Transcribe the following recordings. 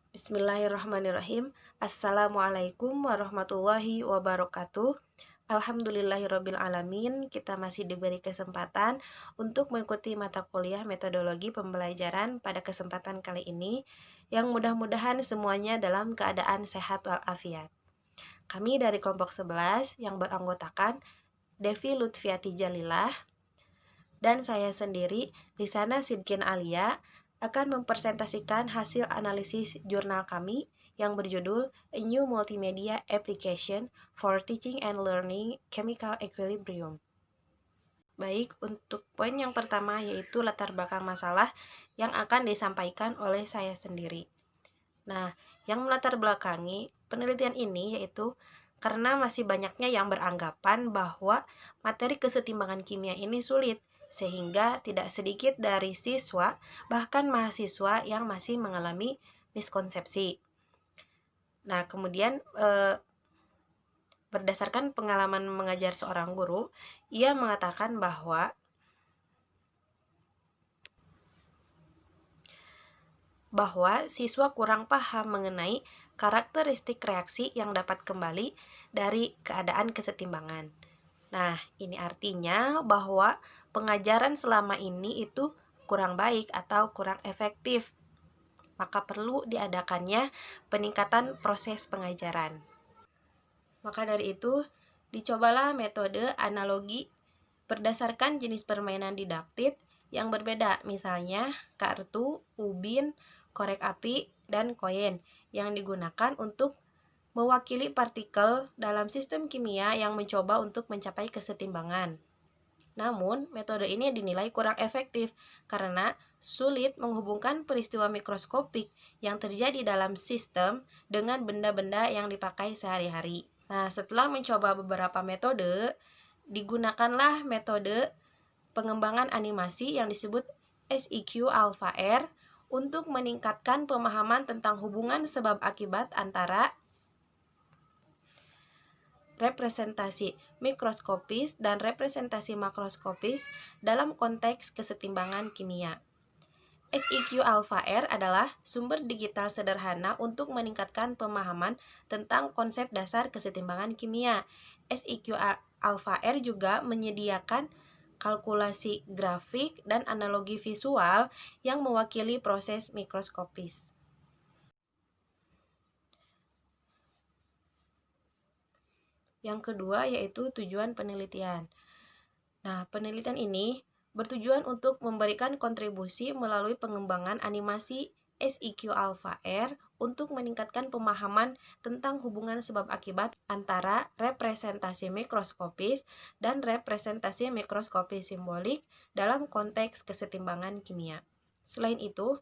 Bismillahirrahmanirrahim. Assalamualaikum warahmatullahi wabarakatuh. Alhamdulillahirabbil alamin. Kita masih diberi kesempatan untuk mengikuti mata kuliah metodologi pembelajaran pada kesempatan kali ini, yang mudah-mudahan semuanya dalam keadaan sehat walafiat. Kami dari kelompok 11 yang beranggotakan Devi Lutfiati Jalilah dan saya sendiri, Lisana Sidkin Alia, akan mempresentasikan hasil analisis jurnal kami yang berjudul A New Multimedia Application for Teaching and Learning Chemical Equilibrium. Baik, untuk poin yang pertama yaitu latar belakang masalah yang akan disampaikan oleh saya sendiri. Nah, yang melatar belakangi penelitian ini yaitu karena masih banyaknya yang beranggapan bahwa materi kesetimbangan kimia ini sulit, sehingga tidak sedikit dari siswa, bahkan mahasiswa yang masih mengalami miskonsepsi. Nah, kemudian berdasarkan pengalaman mengajar seorang guru, ia mengatakan bahwa siswa kurang paham mengenai karakteristik reaksi yang dapat kembali dari keadaan kesetimbangan. Nah, ini artinya bahwa pengajaran selama ini itu kurang baik atau kurang efektif. Maka perlu diadakannya peningkatan proses pengajaran. Maka dari itu, dicobalah metode analogi berdasarkan jenis permainan didaktik yang berbeda, misalnya kartu, ubin, korek api, dan koin yang digunakan untuk mewakili partikel dalam sistem kimia yang mencoba untuk mencapai kesetimbangan. Namun, metode ini dinilai kurang efektif karena sulit menghubungkan peristiwa mikroskopik yang terjadi dalam sistem dengan benda-benda yang dipakai sehari-hari. Nah, setelah mencoba beberapa metode, digunakanlah metode pengembangan animasi yang disebut SEQ Alpha R untuk meningkatkan pemahaman tentang hubungan sebab akibat antara representasi mikroskopis dan representasi makroskopis dalam konteks kesetimbangan kimia. SEQ Alpha R adalah sumber digital sederhana untuk meningkatkan pemahaman tentang konsep dasar kesetimbangan kimia. SEQ Alpha R juga menyediakan kalkulasi grafik dan analogi visual yang mewakili proses mikroskopis. Yang kedua yaitu tujuan penelitian. Nah, penelitian ini bertujuan untuk memberikan kontribusi melalui pengembangan animasi SEQ Alpha R untuk meningkatkan pemahaman tentang hubungan sebab akibat antara representasi mikroskopis dan representasi mikroskopis simbolik dalam konteks kesetimbangan kimia. Selain itu,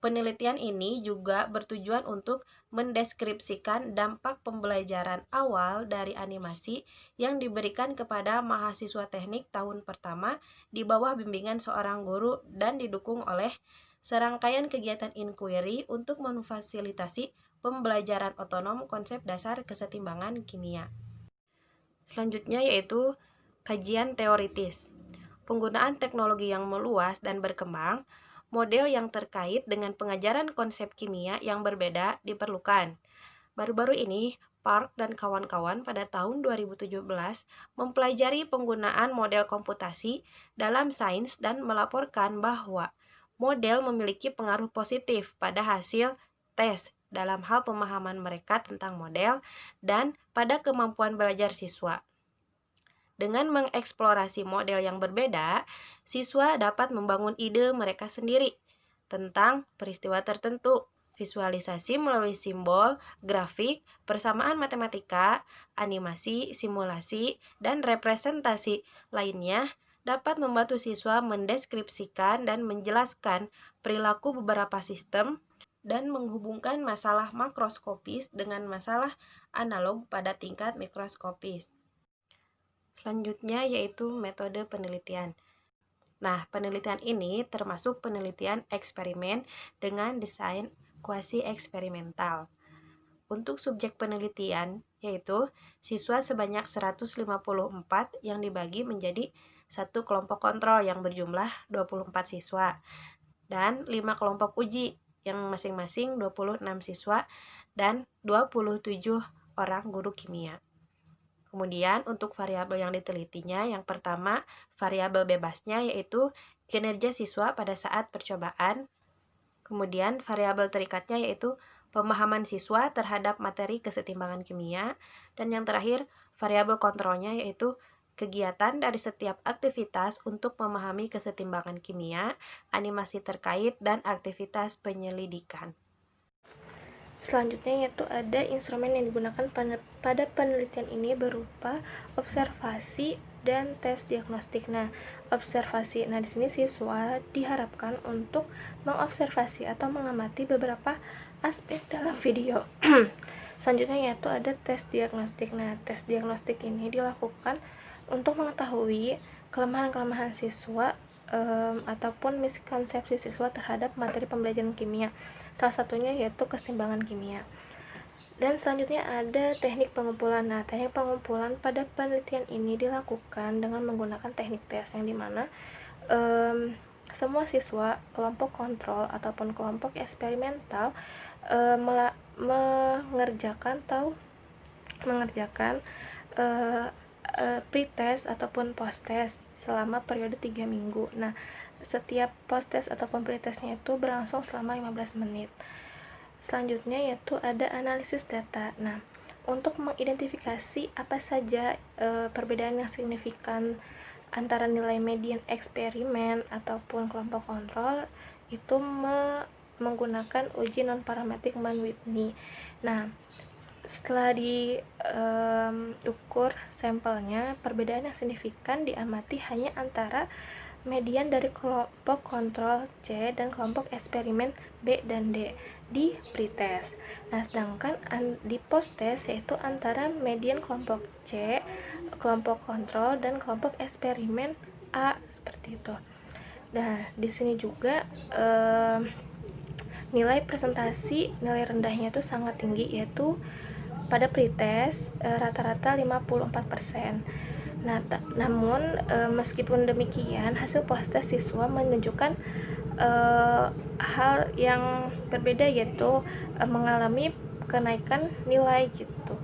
penelitian ini juga bertujuan untuk mendeskripsikan dampak pembelajaran awal dari animasi yang diberikan kepada mahasiswa teknik tahun pertama di bawah bimbingan seorang guru dan didukung oleh serangkaian kegiatan inquiry untuk memfasilitasi pembelajaran otonom konsep dasar kesetimbangan kimia. Selanjutnya yaitu kajian teoritis. Penggunaan teknologi yang meluas dan berkembang, model yang terkait dengan pengajaran konsep kimia yang berbeda diperlukan. Baru-baru ini, Park dan kawan-kawan pada tahun 2017 mempelajari penggunaan model komputasi dalam sains dan melaporkan bahwa model memiliki pengaruh positif pada hasil tes dalam hal pemahaman mereka tentang model dan pada kemampuan belajar siswa. Dengan mengeksplorasi model yang berbeda, siswa dapat membangun ide mereka sendiri tentang peristiwa tertentu. Visualisasi melalui simbol, grafik, persamaan matematika, animasi, simulasi, dan representasi lainnya dapat membantu siswa mendeskripsikan dan menjelaskan perilaku beberapa sistem dan menghubungkan masalah makroskopis dengan masalah analog pada tingkat mikroskopis. Selanjutnya yaitu metode penelitian. Nah, penelitian ini termasuk penelitian eksperimen dengan desain kuasi eksperimental. Untuk subjek penelitian yaitu siswa sebanyak 154 yang dibagi menjadi satu kelompok kontrol yang berjumlah 24 siswa dan 5 kelompok uji yang masing-masing 26 siswa dan 27 orang guru kimia. Kemudian untuk variabel yang ditelitinya, yang pertama variabel bebasnya yaitu kinerja siswa pada saat percobaan. Kemudian variabel terikatnya yaitu pemahaman siswa terhadap materi kesetimbangan kimia. Dan yang terakhir variabel kontrolnya yaitu kegiatan dari setiap aktivitas untuk memahami kesetimbangan kimia, animasi terkait, dan aktivitas penyelidikan. Selanjutnya yaitu ada instrumen yang digunakan pada penelitian ini berupa observasi dan tes diagnostik. Nah, observasi. Nah, di sini siswa diharapkan untuk mengobservasi atau mengamati beberapa aspek dalam video. Selanjutnya yaitu ada tes diagnostik. Nah, tes diagnostik ini dilakukan untuk mengetahui kelemahan-kelemahan siswa ataupun miskonsepsi siswa terhadap materi pembelajaran kimia. Salah satunya yaitu keseimbangan kimia. Dan selanjutnya ada teknik pengumpulan. Nah, teknik pengumpulan pada penelitian ini dilakukan dengan menggunakan teknik tes yang dimana semua siswa kelompok kontrol ataupun kelompok eksperimental mengerjakan pre-test ataupun post-test selama periode 3 minggu. Nah, setiap post-test ataupun pre-testnya itu berlangsung selama 15 menit. Selanjutnya yaitu ada analisis data. Nah, untuk mengidentifikasi apa saja perbedaan yang signifikan antara nilai median eksperimen ataupun kelompok kontrol itu menggunakan uji non-parametrik Mann-Whitney. Nah, setelah diukur sampelnya, perbedaan yang signifikan diamati hanya antara median dari kelompok kontrol C dan kelompok eksperimen B dan D di pretest. Nah, sedangkan di posttest yaitu antara median kelompok C, kelompok kontrol, dan kelompok eksperimen A, seperti itu. Nah, di sini juga nilai presentasi, nilai rendahnya itu sangat tinggi, yaitu pada pretest rata-rata 54%. Nah, namun meskipun demikian, hasil posttest siswa menunjukkan hal yang berbeda, yaitu mengalami kenaikan nilai gitu.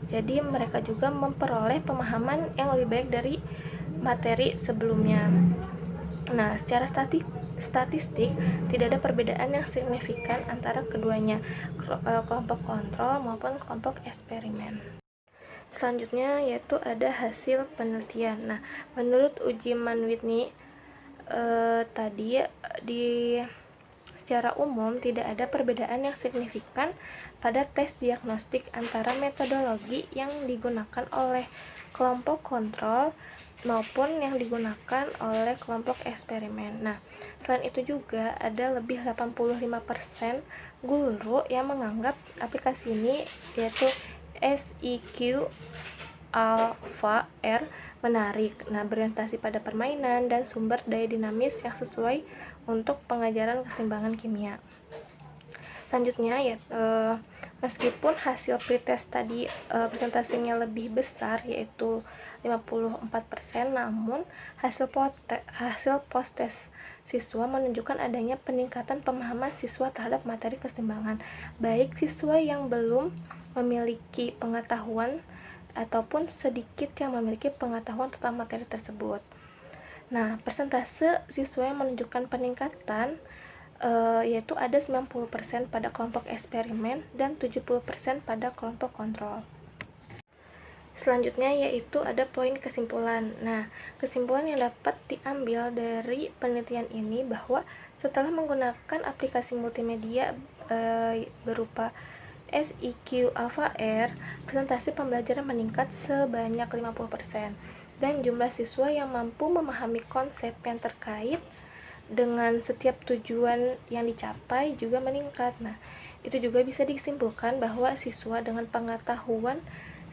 Jadi mereka juga memperoleh pemahaman yang lebih baik dari materi sebelumnya. Nah, secara statistik tidak ada perbedaan yang signifikan antara keduanya, kelompok kontrol maupun kelompok eksperimen. Selanjutnya yaitu ada hasil penelitian. Nah, menurut uji Mann-Whitney tadi secara umum tidak ada perbedaan yang signifikan pada tes diagnostik antara metodologi yang digunakan oleh kelompok kontrol maupun yang digunakan oleh kelompok eksperimen. Nah, selain itu juga ada lebih 85% guru yang menganggap aplikasi ini yaitu SEQ Alpha R menarik. Nah, berorientasi pada permainan dan sumber daya dinamis yang sesuai untuk pengajaran keseimbangan kimia. Selanjutnya meskipun hasil pretest tadi presentasinya lebih besar yaitu 54%, namun hasil post-test siswa menunjukkan adanya peningkatan pemahaman siswa terhadap materi keseimbangan, baik siswa yang belum memiliki pengetahuan ataupun sedikit yang memiliki pengetahuan tentang materi tersebut. Nah, persentase siswa yang menunjukkan peningkatan yaitu ada 90% pada kelompok eksperimen dan 70% pada kelompok kontrol. Selanjutnya yaitu ada poin kesimpulan. Nah, kesimpulan yang dapat diambil dari penelitian ini bahwa setelah menggunakan aplikasi multimedia berupa SEQ Alpha R, presentasi pembelajaran meningkat sebanyak 50% dan jumlah siswa yang mampu memahami konsep yang terkait dengan setiap tujuan yang dicapai juga meningkat. Nah, itu juga bisa disimpulkan bahwa siswa dengan pengetahuan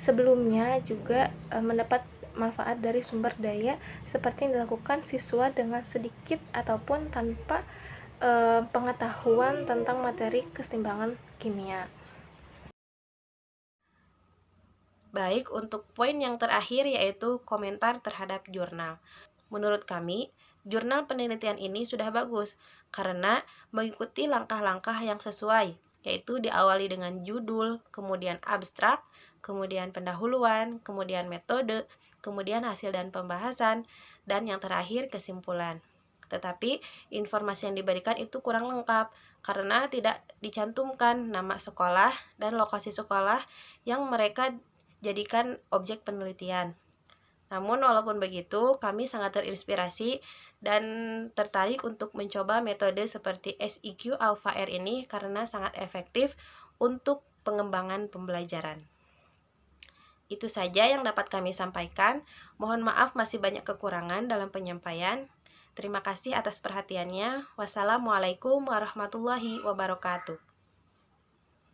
sebelumnya juga mendapat manfaat dari sumber daya seperti yang dilakukan siswa dengan sedikit ataupun tanpa pengetahuan tentang materi keseimbangan kimia. Baik, untuk poin yang terakhir yaitu komentar terhadap jurnal. Menurut kami, Jurnal penelitian ini sudah bagus karena mengikuti langkah-langkah yang sesuai, yaitu diawali dengan judul, kemudian abstrak, kemudian pendahuluan, kemudian metode, kemudian hasil dan pembahasan, dan yang terakhir kesimpulan. Tetapi informasi yang diberikan itu kurang lengkap karena tidak dicantumkan nama sekolah dan lokasi sekolah yang mereka jadikan objek penelitian. Namun walaupun begitu, kami sangat terinspirasi dan tertarik untuk mencoba metode seperti SEQ Alpha R ini karena sangat efektif untuk pengembangan pembelajaran. Itu saja yang dapat kami sampaikan. Mohon maaf masih banyak kekurangan dalam penyampaian. Terima kasih atas perhatiannya. Wassalamualaikum warahmatullahi wabarakatuh.